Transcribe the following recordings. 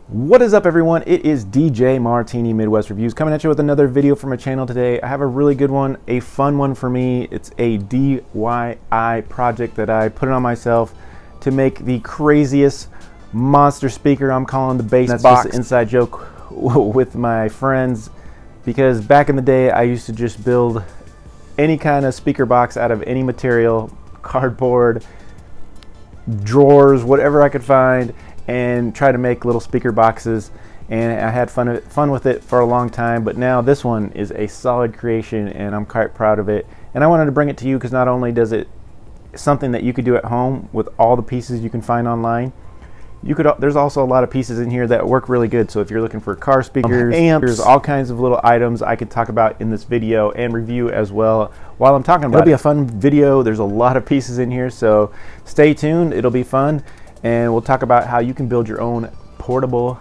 What is up, everyone? It is DJ Martini Midwest Reviews coming at you with another video from my channel today. I have a really good one, a fun one for me. It's a DIY project that I put it on myself to make the craziest monster speaker. I'm calling the Bass Boxx. That's just an inside joke with my friends, because back in the day I used to just build any kind of speaker box out of any material, cardboard, drawers, whatever I could find, and try to make little speaker boxes, and I had fun with it for a long time. But now this one is a solid creation and I'm quite proud of it, and I wanted to bring it to you because not only does it something that you could do at home with all the pieces you can find online, there's also a lot of pieces in here that work really good. So if you're looking for car speakers, amps, all kinds of little items I could talk about in this video and review as well while I'm talking about it. It'll be a fun video. There's a lot of pieces in here, so stay tuned. It'll be fun. And we'll talk about how you can build your own portable,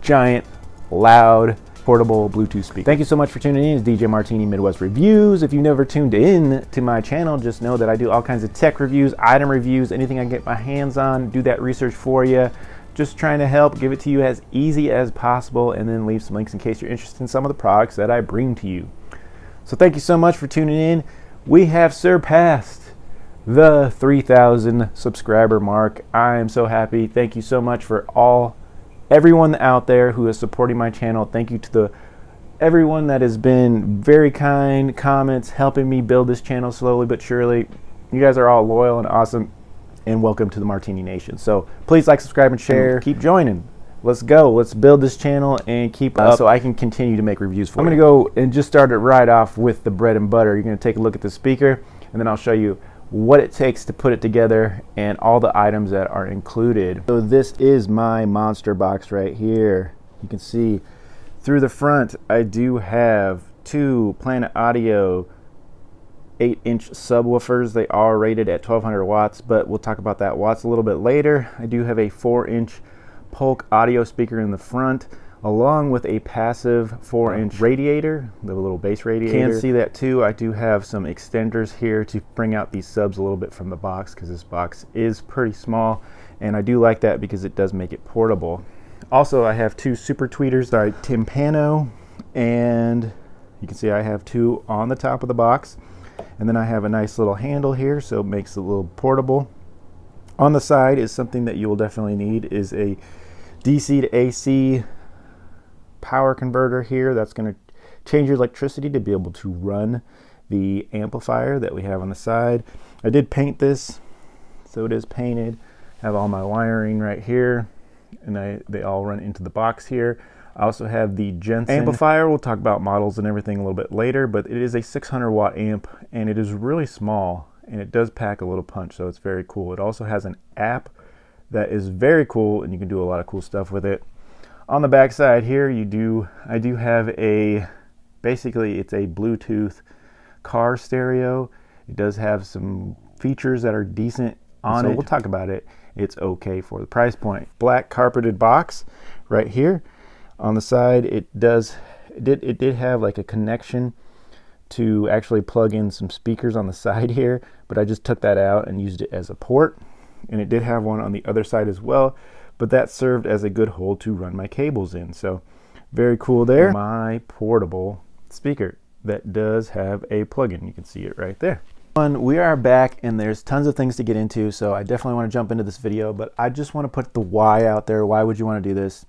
giant, loud, portable Bluetooth speaker. Thank you so much for tuning in. It's DJ Martini Midwest Reviews. If you've never tuned in to my channel, just know that I do all kinds of tech reviews, item reviews, anything I get my hands on, do that research for you. Just trying to help, give it to you as easy as possible, and then leave some links in case you're interested in some of the products that I bring to you. So thank you so much for tuning in. We have surpassed the 3,000 subscriber mark. I am so happy. Thank you so much for everyone out there who is supporting my channel. Thank you to everyone that has been very kind, comments, helping me build this channel slowly but surely. You guys are all loyal and awesome, and welcome to the Martini Nation. So please like, subscribe, and share. Keep joining. Let's go. Let's build this channel and keep up so I can continue to make reviews for you. I'm going to go and just start it right off with the bread and butter. You're going to take a look at the speaker, and then I'll show you what it takes to put it together and all the items that are included. So this is my Monster Boxx right here. You can see through the front I do have two Planet Audio 8-inch subwoofers. They are rated at 1200 watts, but we'll talk about that watts a little bit later. I do have a 4-inch Polk audio speaker in the front, along with a passive 4-inch radiator, the little bass radiator. You can see that too. I do have some extenders here to bring out these subs a little bit from the box, because this box is pretty small, and I do like that because it does make it portable. Also, I have two super tweeters, timpano, and you can see I have two on the top of the box, and then I have a nice little handle here, so it makes it a little portable. On the side is something that you will definitely need, is a DC to AC power converter here that's going to change your electricity to be able to run the amplifier that we have on the side. I did paint this, so it is painted. I have all my wiring right here, and they all run into the box here. I also have the Jensen amplifier. We'll talk about models and everything a little bit later, but it is a 600 watt amp, and it is really small, and it does pack a little punch, so it's very cool. It also has an app that is very cool, and you can do a lot of cool stuff with it. On the back side here, I do have basically it's a Bluetooth car stereo. It does have some features that are decent on it. We'll talk about it. It's okay for the price point. Black carpeted box right here. On the side, it did have like a connection to actually plug in some speakers on the side here, but I just took that out and used it as a port. And it did have one on the other side as well, but that served as a good hole to run my cables in. So very cool there. My portable speaker that does have a plug-in. You can see it right there. We are back, and there's tons of things to get into, so I definitely want to jump into this video, but I just want to put the why out there. Why would you want to do this?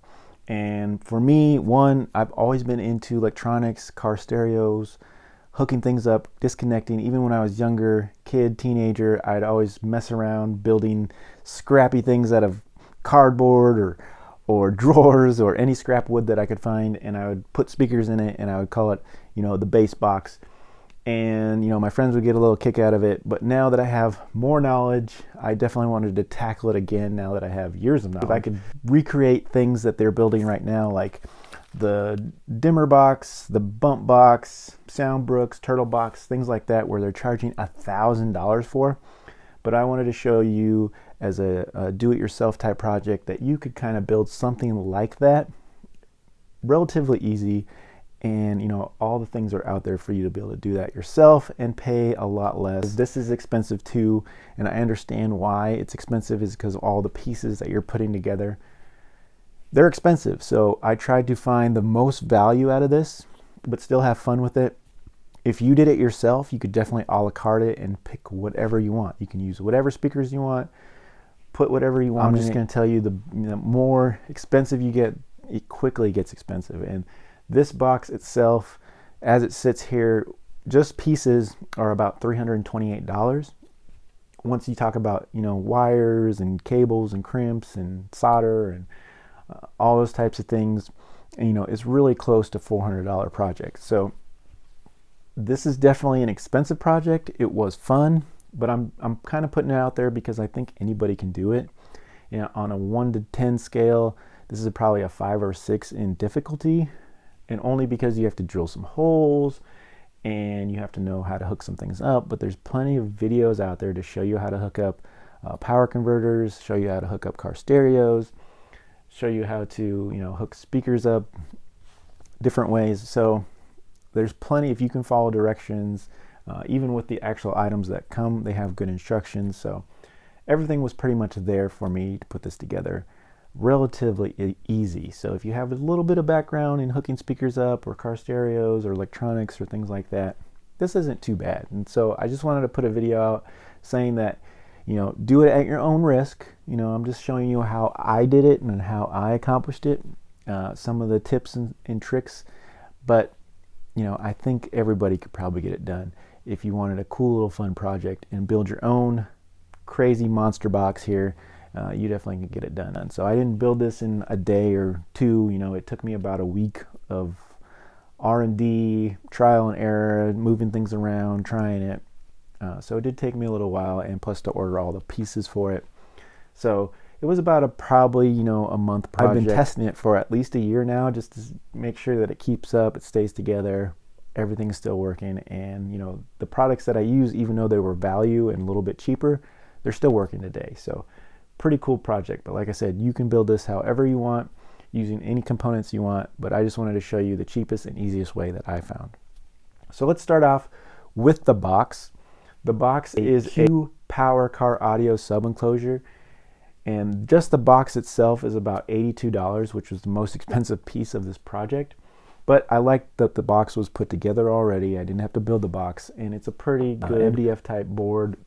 And for me, one, I've always been into electronics, car stereos, hooking things up, disconnecting. Even when I was younger, kid, teenager, I'd always mess around building scrappy things out of cardboard or drawers or any scrap wood that I could find, and I would put speakers in it, and I would call it, the Bass Boxx. And my friends would get a little kick out of it. But now that I have more knowledge, I definitely wanted to tackle it again now that I have years of knowledge. If I could recreate things that they're building right now, like the dimmer box, the bump box, Soundbrooks, turtle box, things like that, where they're charging $1,000 for. But I wanted to show you as a do-it-yourself type project that you could kind of build something like that relatively easy, and all the things are out there for you to be able to do that yourself and pay a lot less. This is expensive too, and I understand why it's expensive is because of all the pieces that you're putting together. they're expensive. So I tried to find the most value out of this, but still have fun with it. If you did it yourself, you could definitely a la carte it and pick whatever you want. You can use whatever speakers you want, put whatever you want. I'm just going to tell you, the more expensive you get, it quickly gets expensive. And this box itself, as it sits here, just pieces are about $328. Once you talk about, wires and cables and crimps and solder and all those types of things, it's really close to $400 project. So this is definitely an expensive project. It was fun, but I'm kind of putting it out there because I think anybody can do it. On a 1 to 10 scale, this is probably a 5 or 6 in difficulty, and only because you have to drill some holes and you have to know how to hook some things up. But there's plenty of videos out there to show you how to hook up power converters, show you how to hook up car stereos, show you how to hook speakers up different ways. So there's plenty. If you can follow directions, even with the actual items that come, they have good instructions. So everything was pretty much there for me to put this together. Relatively easy. So if you have a little bit of background in hooking speakers up or car stereos or electronics or things like that, this isn't too bad. And so I just wanted to put a video out saying that, do it at your own risk. I'm just showing you how I did it and how I accomplished it, some of the tips and tricks. But I think everybody could probably get it done if you wanted a cool little fun project and build your own crazy monster box here. You definitely can get it done. And so I didn't build this in a day or two. It took me about a week of R&D, trial and error, moving things around, trying it. So it did take me a little while, and plus to order all the pieces for it. So it was about probably a month project. I've been testing it for at least a year now, just to make sure that it keeps up, it stays together, everything's still working. And the products that I use, even though they were value and a little bit cheaper, they're still working today. So pretty cool project. But like I said, you can build this however you want, using any components you want, but I just wanted to show you the cheapest and easiest way that I found. So let's start off with the box. The box is a power car audio sub enclosure, and just the box itself is about $82, which was the most expensive piece of this project. But I liked that the box was put together already. I didn't have to build the box, and it's a pretty good MDF type board,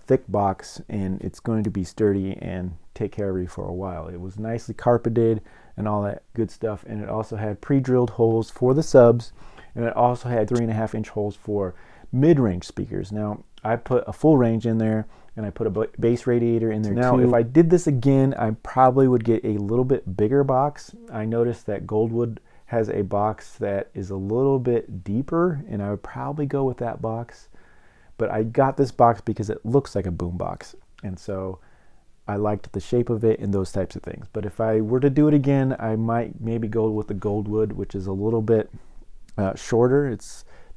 thick box, and it's going to be sturdy and take care of you for a while. It was nicely carpeted and all that good stuff, and it also had pre-drilled holes for the subs, and it also had 3.5-inch holes for mid-range speakers. Now I put a full range in there, and I put a bass radiator in there too. Now if I did this again, I probably would get a little bit bigger box. I noticed that Goldwood has a box that is a little bit deeper, and I would probably go with that box. But I got this box because it looks like a boombox, and so I liked the shape of it and those types of things. But if I were to do it again, I might maybe go with the Goldwood, which is a little bit shorter.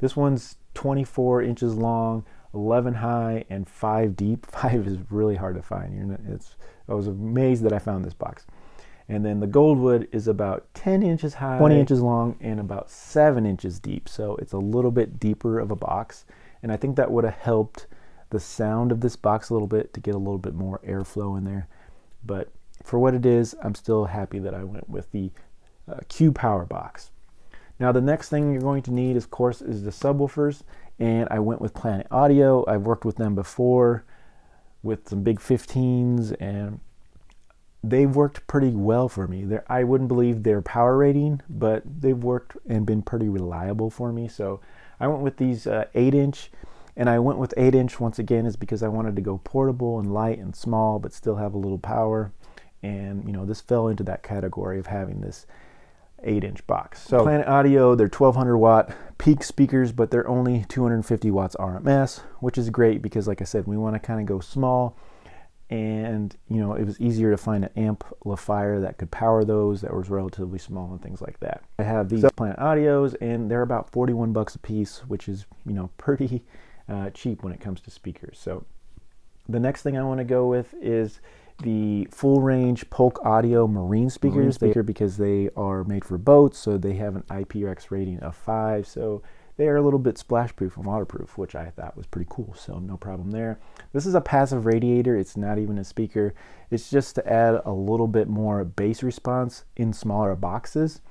This one's 24 inches long, 11 high, and 5 deep. 5 is really hard to find. I was amazed that I found this box. And then the Goldwood is about 10 inches high, 20 inches long, and about 7 inches deep. So it's a little bit deeper of a box. And I think that would have helped the sound of this box a little bit to get a little bit more airflow in there. But for what it is, I'm still happy that I went with the Q Power box. Now the next thing you're going to need, of course, is the subwoofers. And I went with Planet Audio. I've worked with them before with some big 15s, and they've worked pretty well for me. I wouldn't believe their power rating, but they've worked and been pretty reliable for me. So I went with these 8-inch, and I went with 8-inch once again is because I wanted to go portable and light and small, but still have a little power. And this fell into that category of having this 8-inch box. So Planet Audio, they're 1200 watt peak speakers, but they're only 250 watts RMS, which is great because, like I said, we want to kind of go small. And it was easier to find an amplifier that could power those that was relatively small and things like that. I have these Planet Audios, and they're about 41 bucks a piece, which is pretty cheap when it comes to speakers. So the next thing I want to go with is the full range Polk Audio marine speakers. Because they are made for boats, so they have an IPX rating of 5, so they are a little bit splash proof and waterproof, which I thought was pretty cool, so no problem there. This is a passive radiator. It's not even a speaker. It's just to add a little bit more bass response in smaller boxes,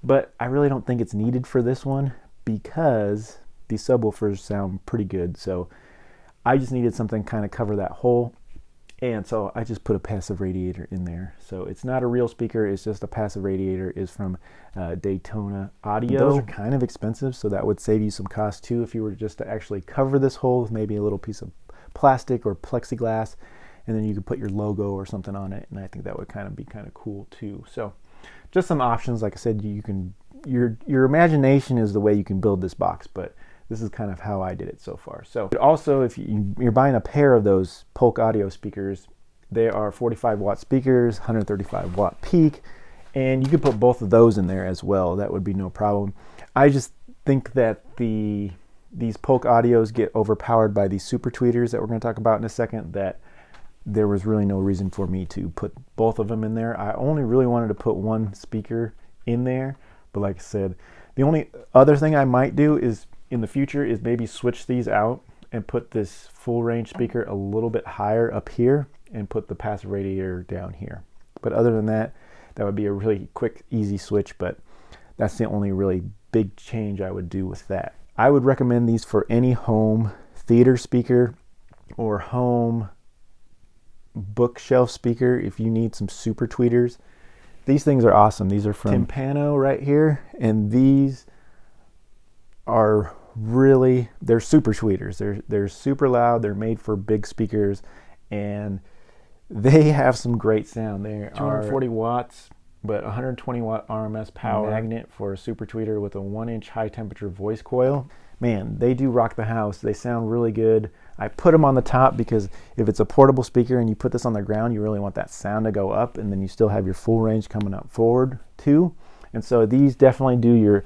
but I really don't think it's needed for this one because these subwoofers sound pretty good, so I just needed something kind of cover that hole. And so I just put a passive radiator in there. So it's not a real speaker, it's just a passive radiator. Is from Daytona Audio. Those are kind of expensive, so that would save you some cost too if you were just to actually cover this hole with maybe a little piece of plastic or plexiglass, and then you could put your logo or something on it, and I think that would be kind of cool too. So just some options. Like I said, you can, your imagination is the way you can build this box, but this is kind of how I did it so far. So also, if you're buying a pair of those Polk Audio speakers, they are 45 watt speakers, 135 watt peak, and you could put both of those in there as well. That would be no problem. I just think that these Polk Audios get overpowered by these super tweeters that we're going to talk about in a second, that there was really no reason for me to put both of them in there. I only really wanted to put one speaker in there, but like I said, the only other thing I might do is in the future is maybe switch these out and put this full range speaker a little bit higher up here and put the passive radiator down here. But other than that, that would be a really quick, easy switch, but that's the only really big change I would do with that. I would recommend these for any home theater speaker or home bookshelf speaker if you need some super tweeters. These things are awesome. These are from Timpano right here, and these are really, they're super tweeters. They're super loud. They're made for big speakers, and they have some great sound. They are 240 watts, but 120 watt RMS power magnet for a super tweeter with a 1-inch high temperature voice coil. Man, they do rock the house. They sound really good. I put them on the top because if it's a portable speaker and you put this on the ground, you really want that sound to go up, and then you still have your full range coming up forward too. And so these definitely do your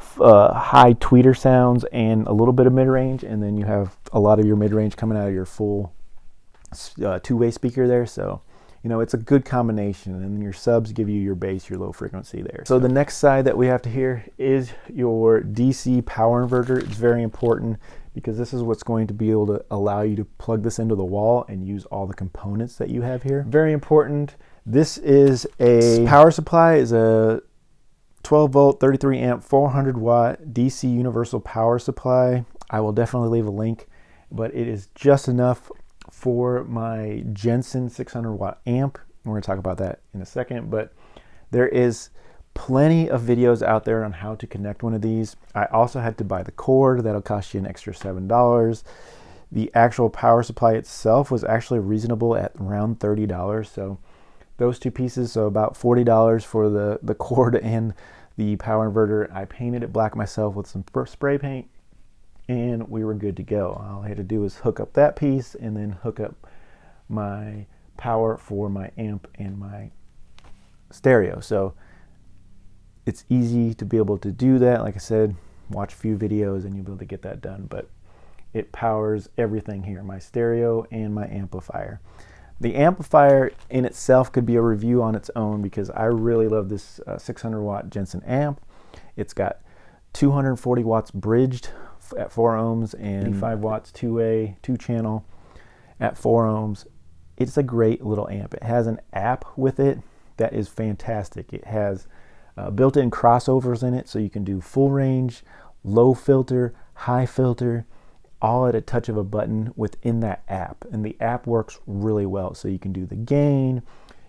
high tweeter sounds and a little bit of mid-range, and then you have a lot of your mid-range coming out of your full two-way speaker there. So you know, it's a good combination, and your subs give you your bass, your low frequency there. So the next side that we have to hear is your DC power inverter. It's very important because this is what's going to be able to allow you to plug this into the wall and use all the components that you have here. Very important. This is a power supply, is a 12 volt, 33 amp, 400 watt DC universal power supply. I will definitely leave a link, but it is just enough for my Jensen 600 watt amp. We're going to talk about that in a second, but there is plenty of videos out there on how to connect one of these. I also had to buy the cord. That'll cost you an extra $7. The actual power supply itself was actually reasonable at around $30. So those two pieces, so about $40 for the cord and the power inverter. I painted it black myself with some spray paint, and we were good to go. All I had to do was hook up that piece and then hook up my power for my amp and my stereo. So it's easy to be able to do that. Like I said, watch a few videos and you'll be able to get that done. But it powers everything here, my stereo and my amplifier. The amplifier in itself could be a review on its own because I really love this 600 watt Jensen amp. It's got 240 watts bridged at 4 ohms and 5 watts two-way, 2-channel at 4 ohms. It's a great little amp. It has an app with it that is fantastic. It has built-in crossovers in it, so you can do full range, low filter, high filter, all at a touch of a button within that app. And the app works really well. So you can do the gain,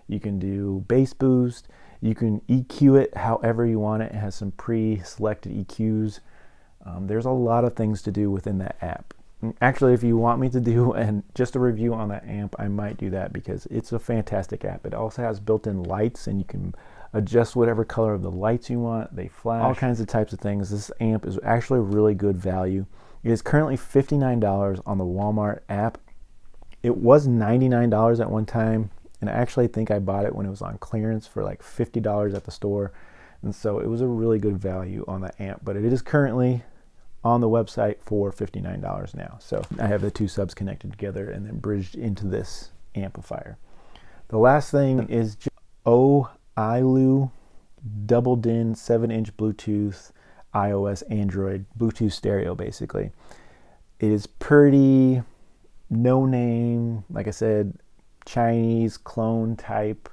you can do bass boost, you can EQ it however you want it. It has some pre-selected EQs. There's a lot of things to do within that app. Actually, if you want me to do just a review on that amp, I might do that because it's a fantastic app. It also has built-in lights, and you can adjust whatever color of the lights you want. They flash, all kinds of types of things. This amp is actually really good value. It is currently $59 on the Walmart app. It was $99 at one time, and I actually think I bought it when it was on clearance for like $50 at the store. And so it was a really good value on that amp, but it is currently on the website for $59 now. So I have the two subs connected together and then bridged into this amplifier. The last thing is OILU double DIN 7-inch Bluetooth iOS, Android, Bluetooth stereo basically. It is pretty no name, like I said, Chinese clone type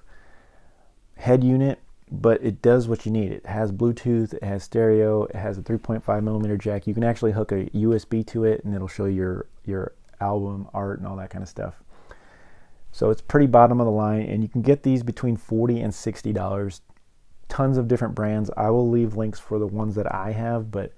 head unit, but it does what you need. It has Bluetooth, it has stereo, it has a 3.5 millimeter jack. You can actually hook a USB to it and it'll show your album art and all that kind of stuff. So it's pretty bottom of the line, and you can get these between $40 and $60. Tons of different brands. I will leave links for the ones that I have, but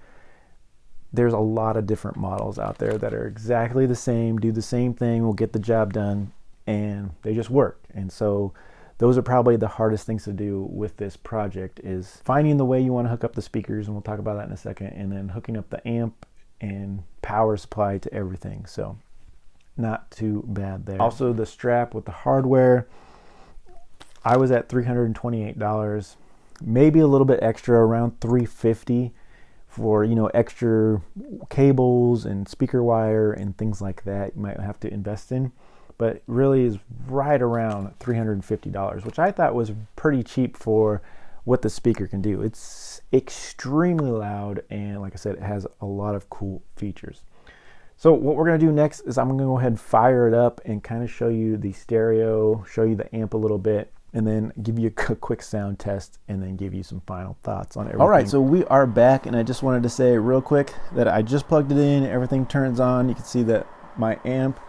there's a lot of different models out there that are exactly the same, do the same thing, will get the job done, and they just work. And so those are probably the hardest things to do with this project, is finding the way you want to hook up the speakers, and we'll talk about that in a second, and then hooking up the amp and power supply to everything. So not too bad there. Also, the strap with the hardware, I was at $328, maybe a little bit extra, around $350 for, you know, extra cables and speaker wire and things like that you might have to invest in, but it really is right around $350, which I thought was pretty cheap for what the speaker can do. It's extremely loud, and like I said, it has a lot of cool features. So what we're going to do next is I'm going to go ahead and fire it up and kind of show you the stereo, show you the amp a little bit, and then give you a quick sound test, and then give you some final thoughts on everything. All right, so we are back, and I just wanted to say real quick that I just plugged it in. Everything turns on. You can see that my amp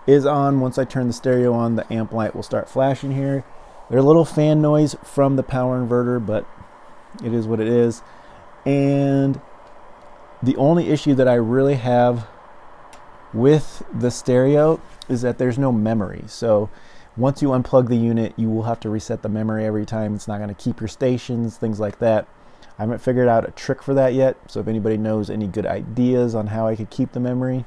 is on. Once I turn the stereo on, the amp light will start flashing here. There's a little fan noise from the power inverter, but it is what it is. And the only issue that I really have with the stereo is that there's no memory. So once you unplug the unit, you will have to reset the memory every time. It's not going to keep your stations, things like that. I haven't figured out a trick for that yet, so if anybody knows any good ideas on how I could keep the memory,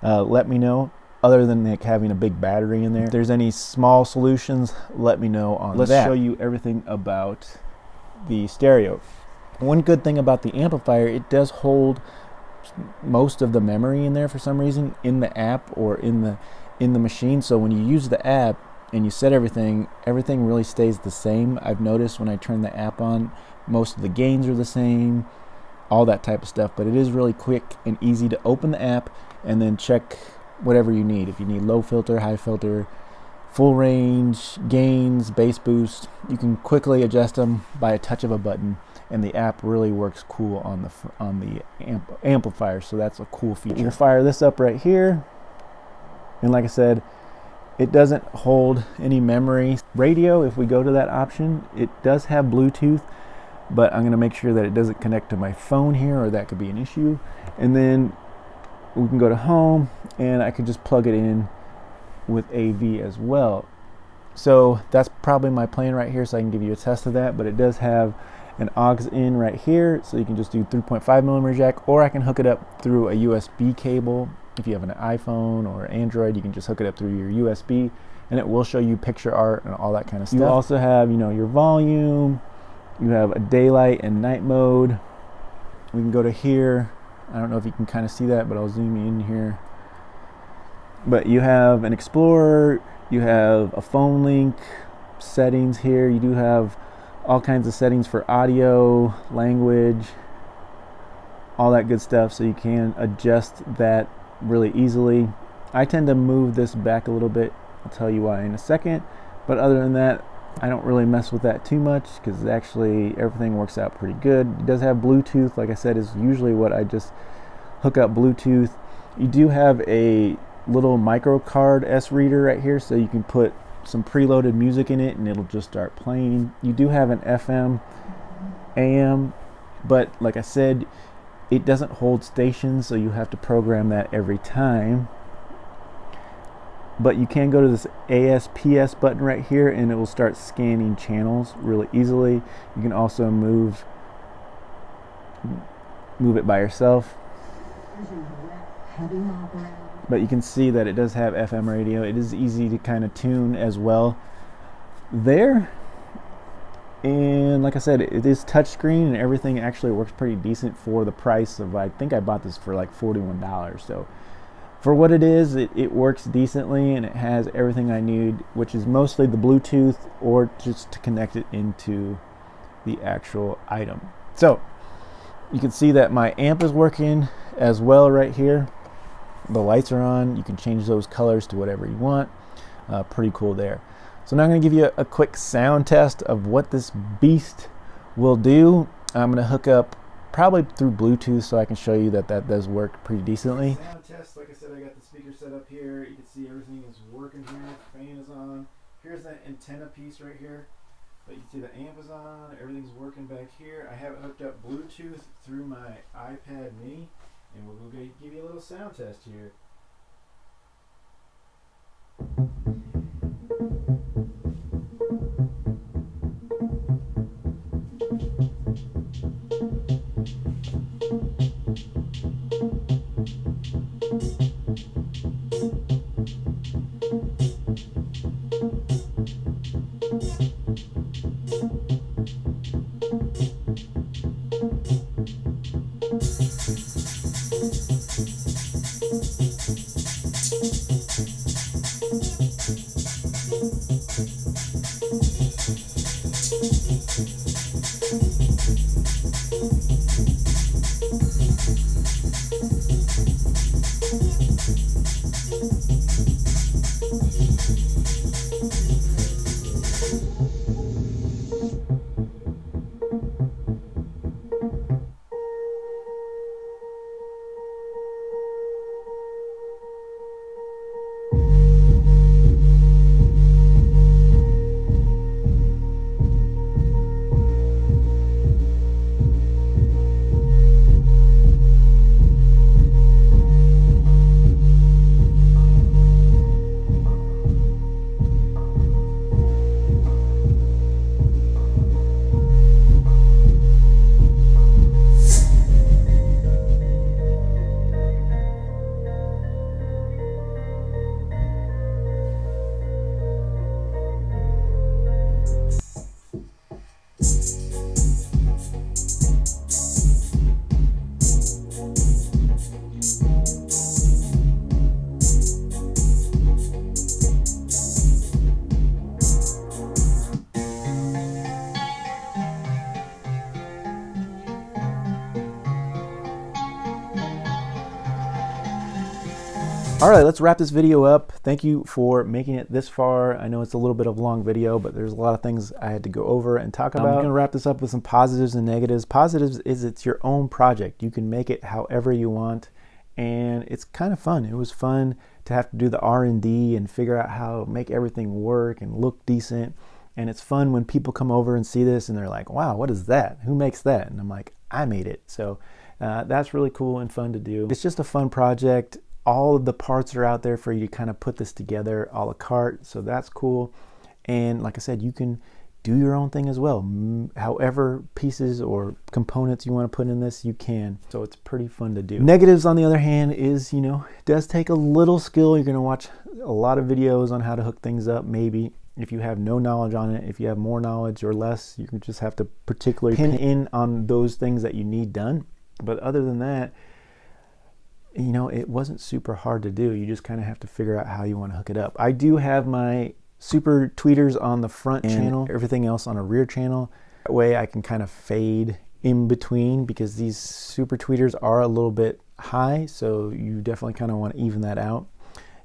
let me know, other than like having a big battery in there. If there's any small solutions, let me know on that. Let's show you everything about the stereo. One good thing about the amplifier, it does hold most of the memory in there for some reason, in the app or in the machine. So when you use the app and you set everything really stays the same. I've noticed when I turn the app on, most of the gains are the same, all that type of stuff. But it is really quick and easy to open the app and then check whatever you need. If you need low filter, high filter, full range, gains, bass boost, you can quickly adjust them by a touch of a button. And the app really works cool on the amplifier, so that's a cool feature. We'll fire this up right here, and like I said, it doesn't hold any memory. Radio, if we go to that option, it does have Bluetooth, but I'm going to make sure that it doesn't connect to my phone here, or that could be an issue. And then we can go to home, and I can just plug it in with AV as well. So that's probably my plan right here, so I can give you a test of that. But it does have an aux in right here, so you can just do 3.5 millimeter jack, or I can hook it up through a USB cable. If you have an iPhone or Android, you can just hook it up through your USB, and it will show you picture art and all that kind of stuff. You also have, you know, your volume. You have a daylight and night mode. We can go to here. I don't know if you can kind of see that, but I'll zoom in here. But you have an Explorer. You have a phone link, settings here. You do have all kinds of settings for audio, language, all that good stuff, so you can adjust that really easily. I tend to move this back a little bit. I'll tell you why in a second. But other than that, I don't really mess with that too much, because actually everything works out pretty good. It does have Bluetooth, like I said, is usually what I just hook up Bluetooth. You do have a little micro card S reader right here, so you can put some preloaded music in it and it'll just start playing. You do have an FM, AM, but like I said, it doesn't hold stations, so you have to program that every time. But you can go to this ASPS button right here, and it will start scanning channels really easily. You can also move it by yourself. But you can see that it does have FM radio. It is easy to kind of tune as well there. And like I said, it is touchscreen, and everything actually works pretty decent for the price of, I think I bought this for like $41. So for what it is, it works decently, and it has everything I need, which is mostly the Bluetooth or just to connect it into the actual item. So You can see that my amp is working as well right here. The lights are on. You can change those colors to whatever you want. Pretty cool there. So now I'm going to give you a quick sound test of what this beast will do. I'm going to hook up probably through Bluetooth so I can show you that that does work pretty decently. Sound test, like I said, I got the speaker set up here. You can see everything is working here. Fan is on. Here's that antenna piece right here. But you see the amp is on. Everything's working back here. I have it hooked up Bluetooth through my iPad mini. And we'll go give you a little sound test here. All right, let's wrap this video up. Thank you for making it this far. I know it's a little bit of a long video, but there's a lot of things I had to go over and talk about. I'm gonna wrap this up with some positives and negatives. Positives is it's your own project. You can make it however you want, and it's kind of fun. It was fun to have to do the R&D and figure out how to make everything work and look decent. And it's fun when people come over and see this and they're like, wow, what is that? Who makes that? And I'm like, I made it. So that's really cool and fun to do. It's just a fun project. All of the parts are out there for you to kind of put this together a la carte, so that's cool. And like I said, you can do your own thing as well. However pieces or components you want to put in this, you can. So it's pretty fun to do. Negatives, on the other hand, is, it does take a little skill. You're going to watch a lot of videos on how to hook things up, maybe. If you have no knowledge on it, if you have more knowledge or less, you can just have to particularly pin in on those things that you need done. But other than that, it wasn't super hard to do. You just kind of have to figure out how you want to hook it up. I do have my super tweeters on the front channel, everything else on a rear channel. That way I can kind of fade in between, because these super tweeters are a little bit high, so you definitely kind of want to even that out.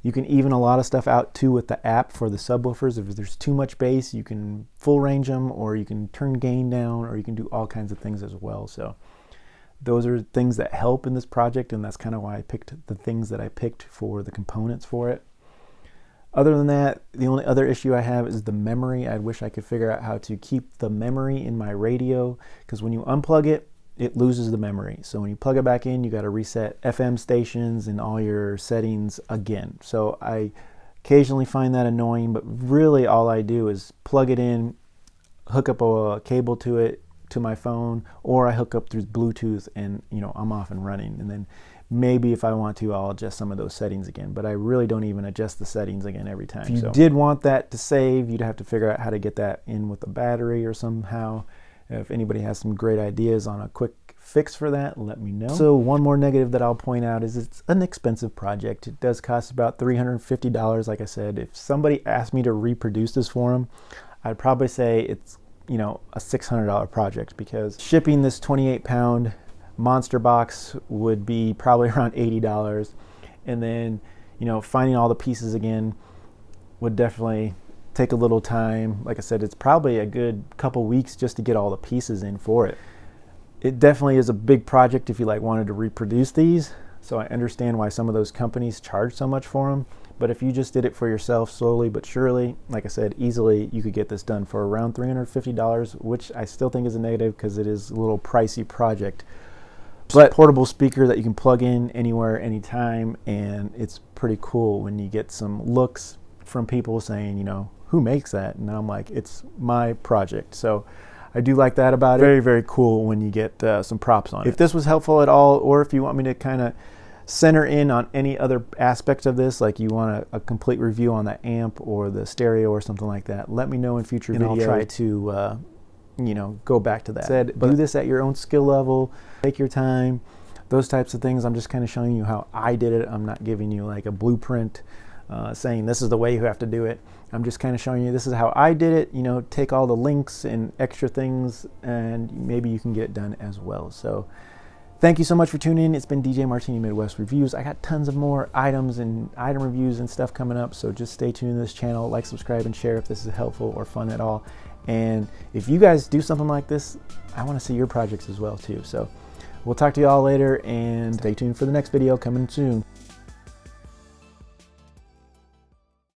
You can even a lot of stuff out too with the app for the subwoofers. If there's too much bass, you can full range them, or you can turn gain down, or you can do all kinds of things as well. So those are things that help in this project, and that's kind of why I picked the things that I picked for the components for it. Other than that, the only other issue I have is the memory. I wish I could figure out how to keep the memory in my radio, because when you unplug it, it loses the memory. So when you plug it back in, you got to reset FM stations and all your settings again. So I occasionally find that annoying, but really all I do is plug it in, hook up a cable to it, to my phone, or I hook up through Bluetooth, and I'm off and running. And then maybe if I want to, I'll adjust some of those settings again, but I really don't even adjust the settings again every time. If you did want that to save, you'd have to figure out how to get that in with a battery or somehow. If anybody has some great ideas on a quick fix for that, let me know. So one more negative that I'll point out is it's an expensive project. It does cost about $350. Like I said, if somebody asked me to reproduce this for them, I'd probably say it's a $600 project, because shipping this 28-pound Monster Boxx would be probably around $80. And then, you know, finding all the pieces again would definitely take a little time. Like I said, it's probably a good couple weeks just to get all the pieces in for it. It definitely is a big project if you like wanted to reproduce these. So I understand why some of those companies charge so much for them. But if you just did it for yourself slowly but surely, like I said, easily you could get this done for around $350, which I still think is a negative because it is a little pricey project. But portable speaker that you can plug in anywhere, anytime, and it's pretty cool when you get some looks from people saying, you know, who makes that? And I'm like, it's my project. So I do like that about it. Very, very cool when you get some props on it. If this was helpful at all, or if you want me to kind of center in on any other aspects of this, like you want a complete review on the amp or the stereo or something like that, let me know in future videos. I'll try to you know, go back to that. Do this at your own skill level, take your time, those types of things. I'm just kind of showing you how I did it. I'm not giving you like a blueprint saying this is the way you have to do it. I'm just kind of showing you this is how I did it. You know, take all the links and extra things and maybe you can get it done as well. So thank you so much for tuning in. It's been DJ Martini Midwest Reviews. I got tons of more items and item reviews and stuff coming up, so just stay tuned to this channel. Like, subscribe, and share if this is helpful or fun at all. And if you guys do something like this, I want to see your projects as well too. So we'll talk to you all later, and stay tuned for the next video coming soon.